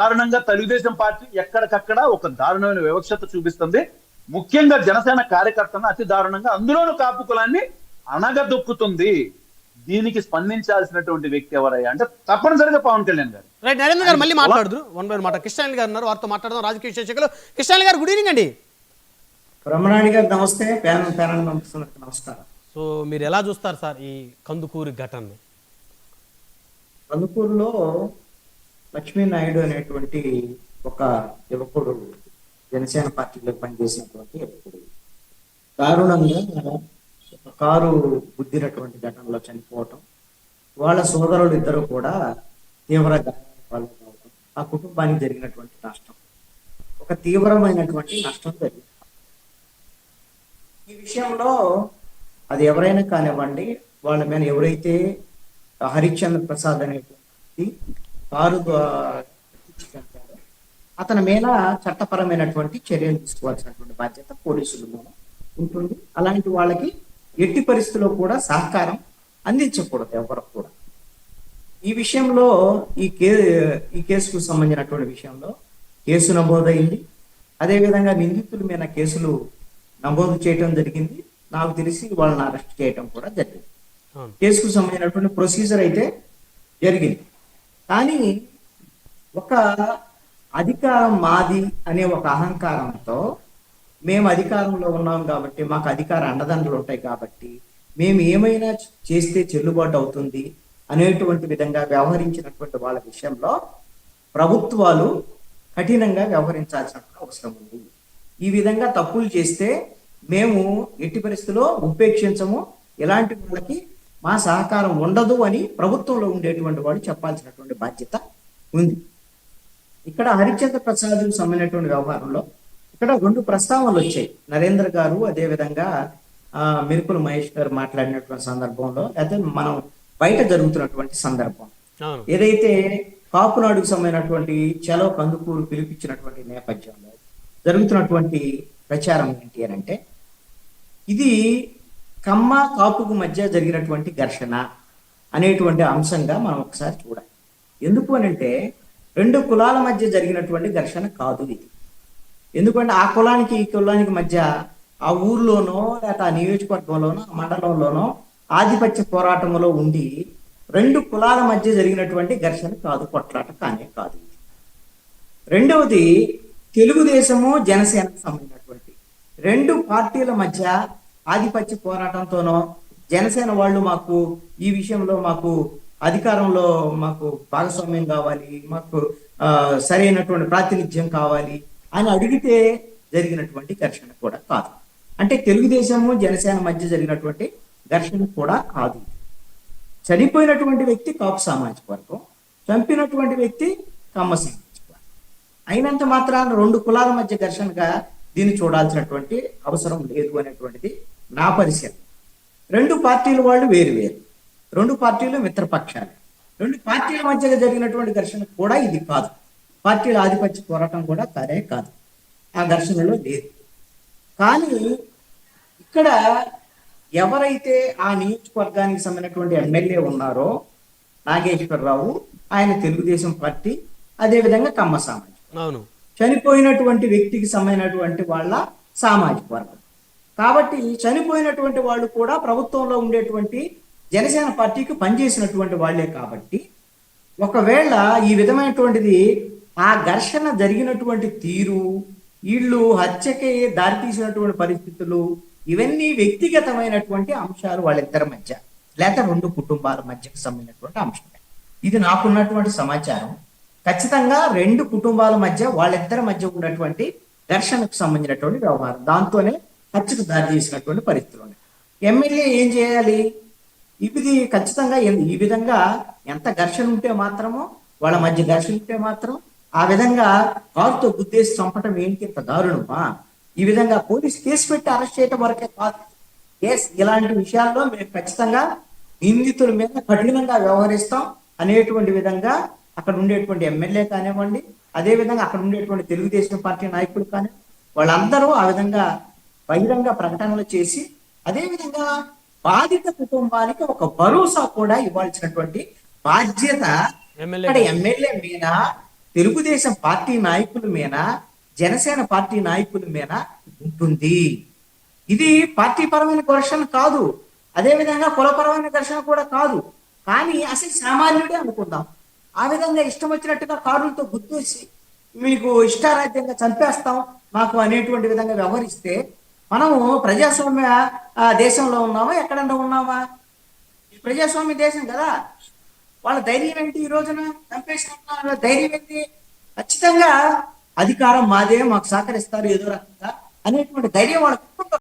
దారుణంగా తెలుగుదేశం పార్టీ ఎక్కడికక్కడ ఒక దారుణమైన వివక్షత చూపిస్తుంది. ముఖ్యంగా జనసేన కార్యకర్తలను అతి దారుణంగా, అందులోనూ కాపు కులాన్ని అణగదొక్కుతుంది. దీనికి స్పందించాల్సినటువంటి వ్యక్తి ఎవరయ్యా అంటే తప్పనిసరిగా పవన్ కళ్యాణ్ గారు. రైట్, నరేంద్ర గారు మళ్ళీ మాట్లాడుతున్నారు. వన్ బై మాట కృష్ణాయన్ గారు ఉన్నారు, వారితో మాట్లాడదాం. రాజకీయ విశ్లేషకులు కృష్ణాయన్ గారు, గుడ్ ఈవినింగ్ అండి. బ్రహ్మనాయుడు గారు నమస్తే. ప్యానల్ నమస్కారం. సో మీరు ఎలా చూస్తారు సార్ ఈ కందుకూరి ఘటనని? కందుకూరులో లక్ష్మీనాయుడు అనేటువంటి ఒక యువకుడు, జనసేన పార్టీలో పనిచేసినటువంటి యువకుడు దారుణంగా ఒక కారు గుద్దినటువంటి ఘటనలో చనిపోవటం, వాళ్ళ సోదరులు ఇద్దరు కూడా తీవ్ర గాయాలు కావటం, ఆ కుటుంబానికి జరిగినటువంటి నష్టం, ఒక తీవ్రమైనటువంటి నష్టం జరిగింది. ఈ విషయంలో అది ఎవరైనా కానివ్వండి, వాళ్ళ మీద ఎవరైతే హరిశ్చంద్ర ప్రసాద్ అనేటువంటి కారు అతని మీద చట్టపరమైనటువంటి చర్యలు తీసుకోవాల్సినటువంటి బాధ్యత పోలీసుల మీద ఉంటుంది. అలాంటి వాళ్ళకి ఎట్టి పరిస్థితుల్లో కూడా సహకారం అందించకూడదు ఎవరు కూడా. ఈ విషయంలో ఈ కేసుకు సంబంధించినటువంటి విషయంలో కేసు నమోదైంది. అదేవిధంగా నిందితుల మీద కేసులు నమోదు చేయడం జరిగింది. నాకు తెలిసి వాళ్ళని అరెస్ట్ చేయడం కూడా జరిగింది. కేసుకు సంబంధించినటువంటి ప్రొసీజర్ అయితే జరిగింది. కానీ ఒక అధికారం మాది అనే ఒక అహంకారంతో, మేము అధికారంలో ఉన్నాం కాబట్టి, మాకు అధికార అండదండలు ఉంటాయి కాబట్టి, మేము ఏమైనా చేస్తే చెల్లుబాటు అవుతుంది అనేటువంటి విధంగా వ్యవహరించినటువంటి వాళ్ళ విషయంలో ప్రభుత్వాలు కఠినంగా వ్యవహరించాల్సిన అవసరం ఉంది. ఈ విధంగా తప్పులు చేస్తే మేము ఎట్టి పరిస్థితుల్లో ఉపేక్షించము, ఇలాంటి వాళ్ళకి మా సహకారం ఉండదు అని ప్రభుత్వంలో ఉండేటువంటి వాళ్ళు చెప్పాల్సినటువంటి బాధ్యత ఉంది. ఇక్కడ హరిశ్చంద్ర ప్రసాద్ సంబంధించినటువంటి వ్యవహారంలో ఇక్కడ రెండు ప్రస్తావనలు వచ్చాయి. నరేంద్ర గారు అదేవిధంగా మిరుకుల మహేష్ గారు మాట్లాడినటువంటి సందర్భంలో, అయితే మనం బయట జరుగుతున్నటువంటి సందర్భం ఏదైతే కాపునాడుకు సంబంధించినటువంటి చలో కందుకూరు పిలిపించినటువంటి నేపథ్యంలో జరుగుతున్నటువంటి ప్రచారం ఏంటి అని అంటే, ఇది కమ్మ కాపుకు మధ్య జరిగినటువంటి ఘర్షణ అనేటువంటి అంశంగా మనం ఒకసారి చూడాలి. ఎందుకు అనంటే, రెండు కులాల మధ్య జరిగినటువంటి ఘర్షణ కాదు ఇది. ఎందుకంటే ఆ కులానికి ఈ కులానికి మధ్య ఆ ఊర్లోనో లేక ఆ నియోజకవర్గంలోనో ఆ మండలంలోనో ఆధిపత్య పోరాటంలో ఉండి రెండు కులాల మధ్య జరిగినటువంటి ఘర్షణ కాదు, కొట్లాట కానే కాదు. రెండవది, తెలుగుదేశము జనసేనకు సంబంధించినటువంటి రెండు పార్టీల మధ్య ఆధిపత్య పోరాటంతోనో, జనసేన వాళ్ళు మాకు ఈ విషయంలో మాకు అధికారంలో మాకు భాగస్వామ్యం కావాలి, మాకు సరైనటువంటి ప్రాతినిధ్యం కావాలి అని అడిగితే జరిగినటువంటి ఘర్షణ కూడా కాదు. అంటే తెలుగుదేశము జనసేన మధ్య జరిగినటువంటి ఘర్షణ కూడా కాదు. చనిపోయినటువంటి వ్యక్తి కాపు సామాజిక వర్గం, చంపినటువంటి వ్యక్తి కమ్మ సామాజిక వర్గం అయినంత మాత్రాన రెండు కులాల మధ్య ఘర్షణగా దీన్ని చూడాల్సినటువంటి అవసరం లేదు అనేటువంటిది నా పరిశీలన. రెండు పార్టీల వాళ్ళు వేరు వేరు, రెండు పార్టీలు మిత్రపక్షాలు, రెండు పార్టీల మధ్య జరిగినటువంటి ఘర్షణ కూడా ఇది కాదు. పార్టీల ఆధిపత్య పోరాటం కూడా కాదే కాదు, ఆ ఘర్షణలో లేదు. కానీ ఇక్కడ ఎవరైతే ఆ నియోజకవర్గానికి సంబంధించినటువంటి ఎమ్మెల్యే ఉన్నారో నాగేశ్వరరావు, ఆయన తెలుగుదేశం పార్టీ, అదేవిధంగా కమ్మ సామాజిక, చనిపోయినటువంటి వ్యక్తికి సంబంధించినటువంటి వాళ్ళ సామాజిక వర్గం. కాబట్టి చనిపోయినటువంటి వాళ్ళు కూడా ప్రభుత్వంలో ఉండేటువంటి జనసేన పార్టీకి పనిచేసినటువంటి వాళ్ళే. కాబట్టి ఒకవేళ ఈ విధమైనటువంటిది ఆ ఘర్షణ జరిగినటువంటి తీరు, వీళ్ళు హత్యకి దారితీసినటువంటి పరిస్థితులు, ఇవన్నీ వ్యక్తిగతమైనటువంటి అంశాలు వాళ్ళిద్దరి మధ్య, లేక రెండు కుటుంబాల మధ్యకు సంబంధించినటువంటి అంశమే. ఇది నాకున్నటువంటి సమాచారం. ఖచ్చితంగా రెండు కుటుంబాల మధ్య, వాళ్ళిద్దరి మధ్య ఉన్నటువంటి ఘర్షణకు సంబంధించినటువంటి వ్యవహారం, దాంతోనే హత్యకు దారి చేసినటువంటి పరిస్థితులు ఉన్నాయి. ఎమ్మెల్యే ఏం చేయాలి? ఇది ఖచ్చితంగా ఈ విధంగా ఎంత ఘర్షణ ఉంటే మాత్రమో, వాళ్ళ మధ్య ఘర్షణ ఉంటే మాత్రం ఆ విధంగా కారుతో గుద్దేసి చంపటం ఏంటి ఇంత దారుణమా? ఈ విధంగా పోలీసు కేసు పెట్టి అరెస్ట్ చేయటం వరకే కాదు. ఇలాంటి విషయాల్లో మేము ఖచ్చితంగా నిందితుల మీద కఠినంగా వ్యవహరిస్తాం అనేటువంటి విధంగా అక్కడ ఉండేటువంటి ఎమ్మెల్యే కానివ్వండి, అదేవిధంగా అక్కడ ఉండేటువంటి తెలుగుదేశం పార్టీ నాయకులు కానీ వాళ్ళందరూ ఆ విధంగా బహిరంగ ప్రకటనలు చేసి, అదేవిధంగా బాధిత కుటుంబానికి ఒక భరోసా కూడా ఇవ్వాల్సినటువంటి బాధ్యత ఎమ్మెల్యే మీద తెలుగుదేశం పార్టీ నాయకుల మీద, జనసేన పార్టీ నాయకుల మీద ఉంటుంది. ఇది పార్టీ పరమైన ఘర్షణ కాదు, అదేవిధంగా కులపరమైన ఘర్షణ కూడా కాదు. కానీ అసలు సామాన్యుడే అనుకుందాం, ఆ విధంగా ఇష్టం వచ్చినట్టుగా కారులతో గుద్దేసి మీకు ఇష్టారాజ్యంగా చంపేస్తాం మాకు అనేటువంటి విధంగా వ్యవహరిస్తే మనము ప్రజాస్వామ్య దేశంలో ఉన్నామా, ఎక్కడన్నా ఉన్నామా? ప్రజాస్వామ్య దేశం కదా. వాళ్ళ ధైర్యం ఏంటి? ఈ రోజున చంపేసిన ధైర్యం ఏంటి? ఖచ్చితంగా అధికారం మాదే, మాకు సహకరిస్తారు ఏదో రకంగా అనేటువంటి ధైర్యం వాళ్ళకు